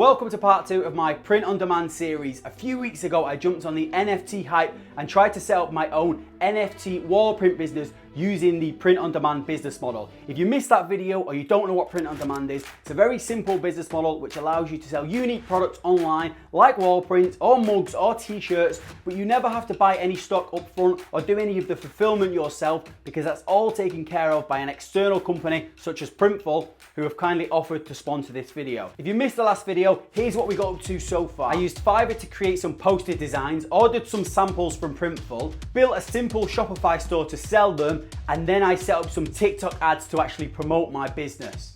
Welcome to part 2 of my print on demand series. A few weeks ago I jumped on the NFT hype and tried to set up my own NFT wall print business using the print on demand business model. If you missed that video or you don't know what print on demand is, it's a very simple business model which allows you to sell unique products online like wall prints or mugs or t-shirts, but you never have to buy any stock up front or do any of the fulfillment yourself because that's all taken care of by an external company such as Printful, who have kindly offered to sponsor this video. If you missed the last video, here's what we got up to so far. I used Fiverr to create some poster designs, ordered some samples from Printful, built a simple Shopify store to sell them, and then I set up some TikTok ads to actually promote my business.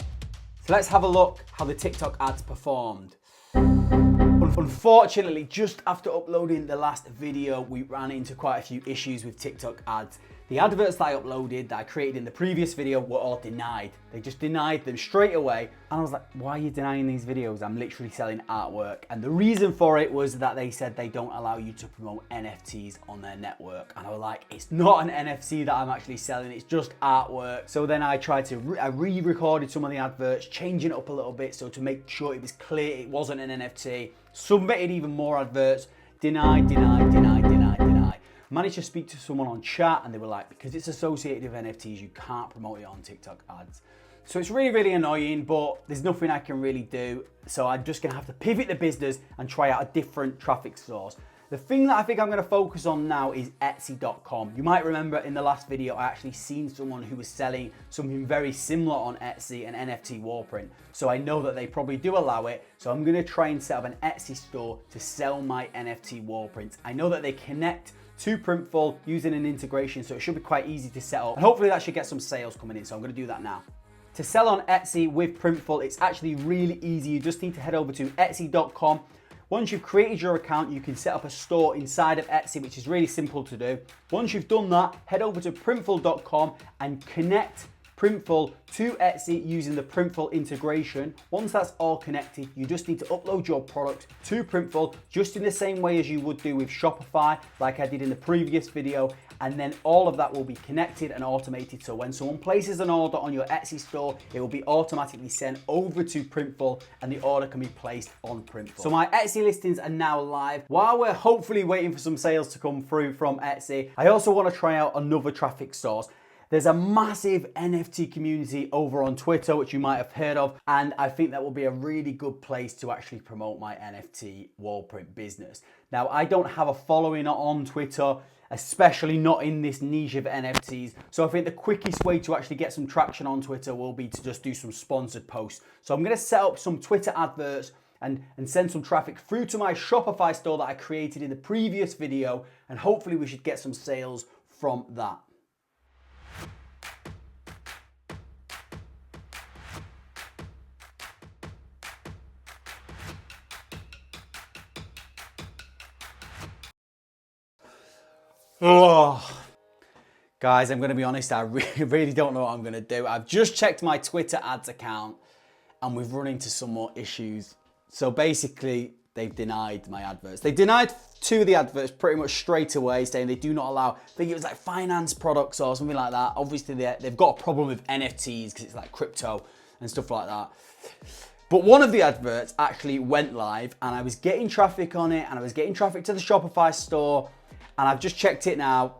So let's have a look how the TikTok ads performed. Unfortunately, just after uploading the last video, we ran into quite a few issues with TikTok ads. The adverts that I uploaded, that I created in the previous video, were all denied. They just denied them straight away. And I was like, why are you denying these videos? I'm literally selling artwork. And the reason for it was that they said they don't allow you to promote NFTs on their network. And I was like, it's not an NFT that I'm actually selling, it's just artwork. So then I tried to, I re-recorded some of the adverts, changing it up a little bit so to make sure it was clear it wasn't an NFT. Submitted even more adverts, denied. Managed to speak to someone on chat and they were like, because it's associated with NFTs, you can't promote it on TikTok ads. So it's really annoying, but there's nothing I can really do. So I'm just gonna have to pivot the business and try out a different traffic source. The thing that I think I'm gonna focus on now is Etsy.com. You might remember in the last video, I actually seen someone who was selling something very similar on Etsy, an NFT wall print. So I know that they probably do allow it. So I'm gonna try and set up an Etsy store to sell my NFT wall prints. I know that they connect to Printful using an integration, so it should be quite easy to set up. And hopefully that should get some sales coming in, so I'm gonna do that now. To sell on Etsy with Printful, it's actually really easy. You just need to head over to Etsy.com. Once you've created your account, you can set up a store inside of Etsy, which is really simple to do. Once you've done that, head over to Printful.com and connect Printful to Etsy using the Printful integration. Once that's all connected, you just need to upload your product to Printful just in the same way as you would do with Shopify, like I did in the previous video, and then all of that will be connected and automated. So when someone places an order on your Etsy store, it will be automatically sent over to Printful and the order can be placed on Printful. So my Etsy listings are now live. While we're hopefully waiting for some sales to come through from Etsy, I also want to try out another traffic source. There's a massive NFT community over on Twitter, which you might have heard of, and I think that will be a really good place to actually promote my NFT wall print business. Now, I don't have a following on Twitter, especially not in this niche of NFTs, so I think the quickest way to actually get some traction on Twitter will be to just do some sponsored posts. So I'm going to set up some Twitter adverts and send some traffic through to my Shopify store that I created in the previous video, and hopefully we should get some sales from that. Oh, guys, I'm going to be honest, I really don't know what I'm going to do. I've just checked my Twitter ads account and we've run into some more issues. So basically, they've denied my adverts. They denied 2 of the adverts pretty much straight away, saying they do not allow, I think it was like finance products or something like that. Obviously, they've got a problem with NFTs because it's like crypto and stuff like that. But one of the adverts actually went live and I was getting traffic on it and I was getting traffic to the Shopify store. And I've just checked it now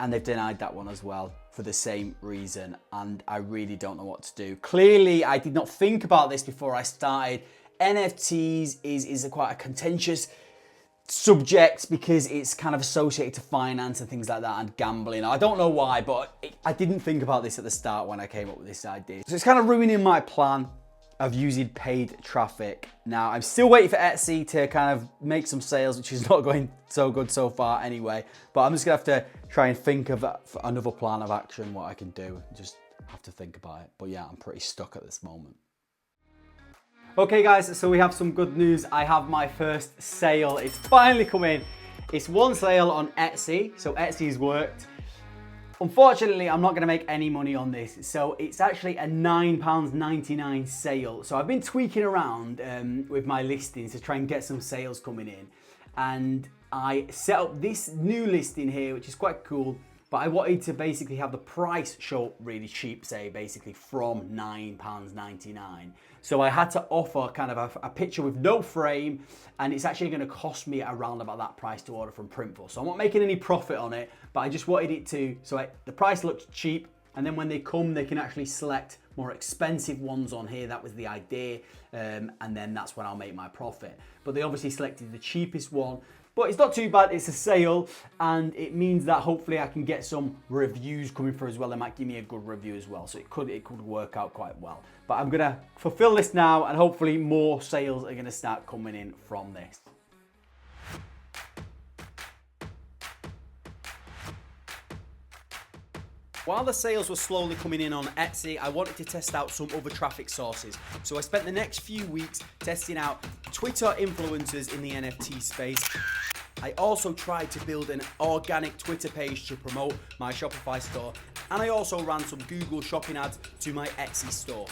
and they've denied that one as well for the same reason. And I really don't know what to do. Clearly, I did not think about this before I started. NFTs is quite a contentious subject because it's kind of associated to finance and things like that and gambling. I don't know why, but I didn't think about this at the start when I came up with this idea. So it's kind of ruining my plan of using paid traffic. Now, I'm still waiting for Etsy to kind of make some sales, which is not going so good so far anyway, but I'm just gonna have to try and think of another plan of action, what I can do. Just have to think about it. But yeah, I'm pretty stuck at this moment. Okay guys, so we have some good news. I have my first sale. It's finally come in. It's one sale on Etsy, so Etsy's worked. Unfortunately, I'm not going to make any money on this, so it's actually a £9.99 sale. So I've been tweaking around with my listings to try and get some sales coming in. And I set up this new listing here, which is quite cool. but I wanted to basically have the price show up really cheap, say basically from £9.99. So I had to offer kind of a picture with no frame, and it's actually going to cost me around about that price to order from Printful. So I'm not making any profit on it, but I just wanted it to, the price looks cheap, and then when they come, they can actually select more expensive ones on here. That was the idea, and then that's when I'll make my profit. But they obviously selected the cheapest one, but it's not too bad. It's a sale, and it means that hopefully I can get some reviews coming through as well. They might give me a good review as well, so it could work out quite well. But I'm gonna fulfill this now, and hopefully more sales are gonna start coming in from this. While the sales were slowly coming in on Etsy, I wanted to test out some other traffic sources. So I spent the next few weeks testing out Twitter influencers in the NFT space. I also tried to build an organic Twitter page to promote my Shopify store, and I also ran some Google shopping ads to my Etsy store.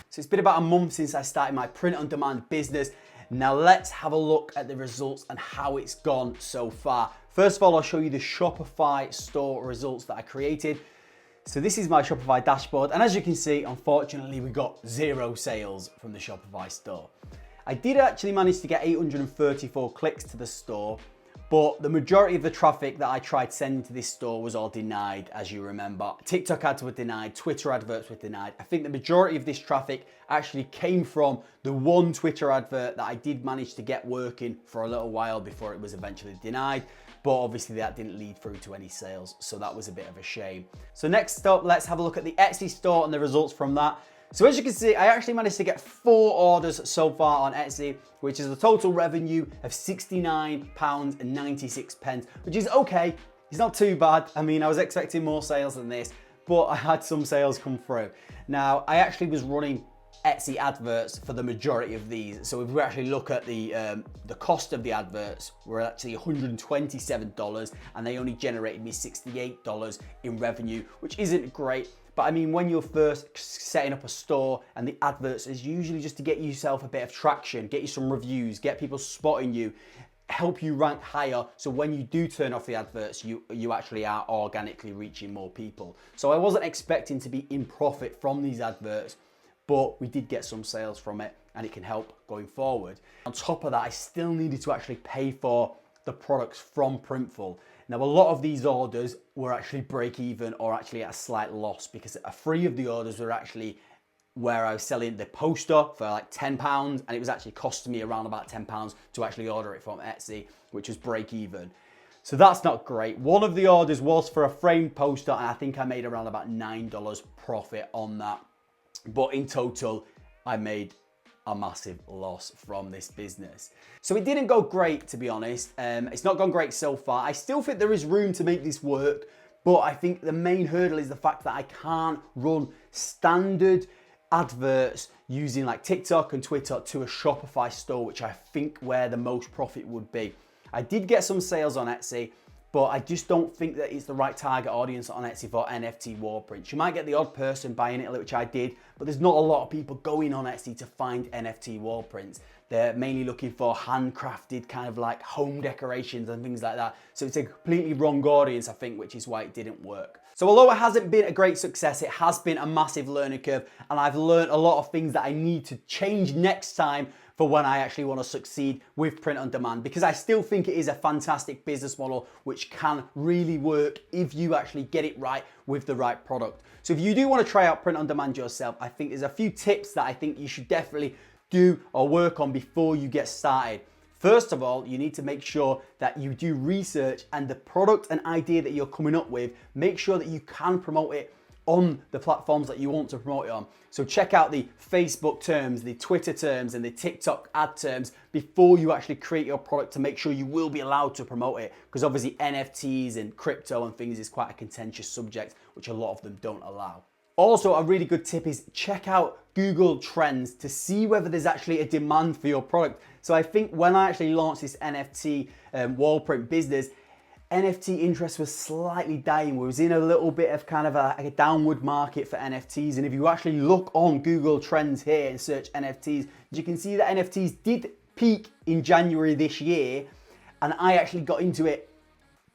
So it's been about a month since I started my print-on-demand business. Now let's have a look at the results and how it's gone so far. First of all, I'll show you the Shopify store results that I created. So this is my Shopify dashboard, and as you can see, unfortunately, we got 0 sales from the Shopify store. I did actually manage to get 834 clicks to the store, but the majority of the traffic that I tried sending to this store was all denied, as you remember. TikTok ads were denied, Twitter adverts were denied. I think the majority of this traffic actually came from the one Twitter advert that I did manage to get working for a little while before it was eventually denied. But obviously that didn't lead through to any sales, so that was a bit of a shame. So next up, let's have a look at the Etsy store and the results from that. So as you can see, I actually managed to get 4 orders so far on Etsy, which is a total revenue of £69.96, which is okay. It's not too bad. I mean, I was expecting more sales than this, but I had some sales come through. Now, I actually was running Etsy adverts for the majority of these. So if we actually look at the cost of the adverts, were actually $127, and they only generated me $68 in revenue, which isn't great. But I mean, when you're first setting up a store, and the adverts is usually just to get yourself a bit of traction, get you some reviews, get people spotting you, help you rank higher. So when you do turn off the adverts, you actually are organically reaching more people. So I wasn't expecting to be in profit from these adverts, but we did get some sales from it, and it can help going forward. On top of that, I still needed to actually pay for the products from Printful. Now, a lot of these orders were actually break even or actually at a slight loss, because 3 of the orders were actually where I was selling the poster for like £10, and it was actually costing me around about £10 to actually order it from Etsy, which was break even. So that's not great. One of the orders was for a framed poster, and I think I made around about $9 profit on that. But in total, I made a massive loss from this business. So it didn't go great, to be honest. It's not gone great so far. I still think there is room to make this work, but I think the main hurdle is the fact that I can't run standard adverts using like TikTok and Twitter to a Shopify store, which I think where the most profit would be. I did get some sales on Etsy, but I just don't think that it's the right target audience on Etsy for NFT wall prints. You might get the odd person buying it, which I did, but there's not a lot of people going on Etsy to find NFT wall prints. They're mainly looking for handcrafted kind of like home decorations and things like that. So it's a completely wrong audience, I think, which is why it didn't work. So although it hasn't been a great success, it has been a massive learning curve, and I've learned a lot of things that I need to change next time for when I actually want to succeed with print on demand, because I still think it is a fantastic business model which can really work if you actually get it right with the right product. So if you do want to try out print on demand yourself, I think there's a few tips that I think you should definitely do or work on before you get started. First of all, you need to make sure that you do research, and the product and idea that you're coming up with, make sure that you can promote it on the platforms that you want to promote it on. So check out the Facebook terms, the Twitter terms, and the TikTok ad terms before you actually create your product, to make sure you will be allowed to promote it, because obviously NFTs and crypto and things is quite a contentious subject, which a lot of them don't allow. Also, a really good tip is check out Google Trends to see whether there's actually a demand for your product. So I think when I actually launched this NFT wall print business, NFT interest was slightly dying. We was in a little bit of kind of a downward market for NFTs. And if you actually look on Google Trends here and search NFTs, you can see that NFTs did peak in January this year. And I actually got into it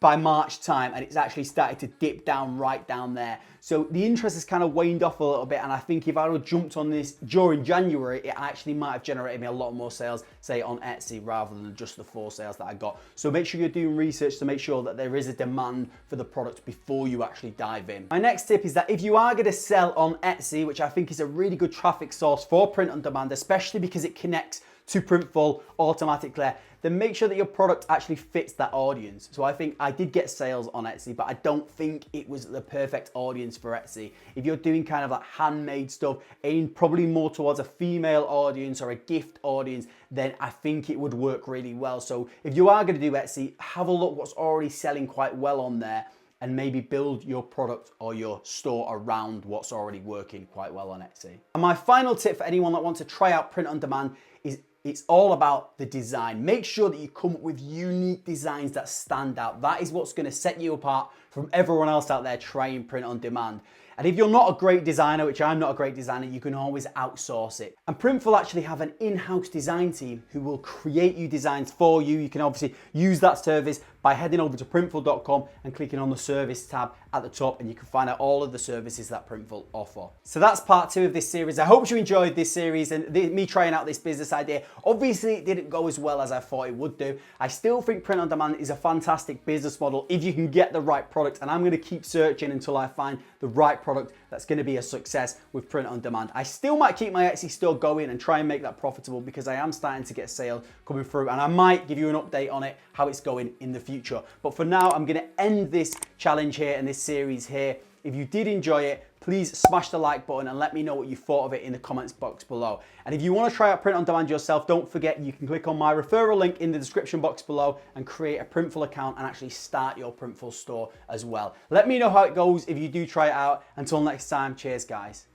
by March time, and it's actually started to dip down right down there. So the interest has kind of waned off a little bit, and I think if I would have jumped on this during January, it actually might have generated me a lot more sales, say on Etsy, rather than just the 4 sales that I got. So make sure you're doing research to make sure that there is a demand for the product before you actually dive in. My next tip is that if you are going to sell on Etsy, which I think is a really good traffic source for print on demand, especially because it connects to Printful automatically, then make sure that your product actually fits that audience. So I think I did get sales on Etsy, but I don't think it was the perfect audience for Etsy. If you're doing kind of like handmade stuff, aimed probably more towards a female audience or a gift audience, then I think it would work really well. So if you are going to do Etsy, have a look what's already selling quite well on there, and maybe build your product or your store around what's already working quite well on Etsy. And my final tip for anyone that wants to try out print on demand is it's all about the design. Make sure that you come up with unique designs that stand out. That is what's going to set you apart from everyone else out there trying print on demand. And if you're not a great designer, which I'm not a great designer, you can always outsource it. And Printful actually have an in-house design team who will create you designs for you. You can obviously use that service by heading over to printful.com and clicking on the service tab at the top, and you can find out all of the services that Printful offer. So that's part 2 of this series. I hope you enjoyed this series and me trying out this business idea. Obviously, it didn't go as well as I thought it would do. I still think print on demand is a fantastic business model if you can get the right product, and I'm going to keep searching until I find the right product that's going to be a success with print on demand. I still might keep my Etsy store going and try and make that profitable because I am starting to get sales coming through, and I might give you an update on it, how it's going in the future. But for now, I'm going to end this challenge here and this series here. If you did enjoy it, please smash the like button and let me know what you thought of it in the comments box below. And if you want to try out print on demand yourself, don't forget you can click on my referral link in the description box below and create a Printful account and actually start your Printful store as well. Let me know how it goes if you do try it out. Until next time, cheers guys.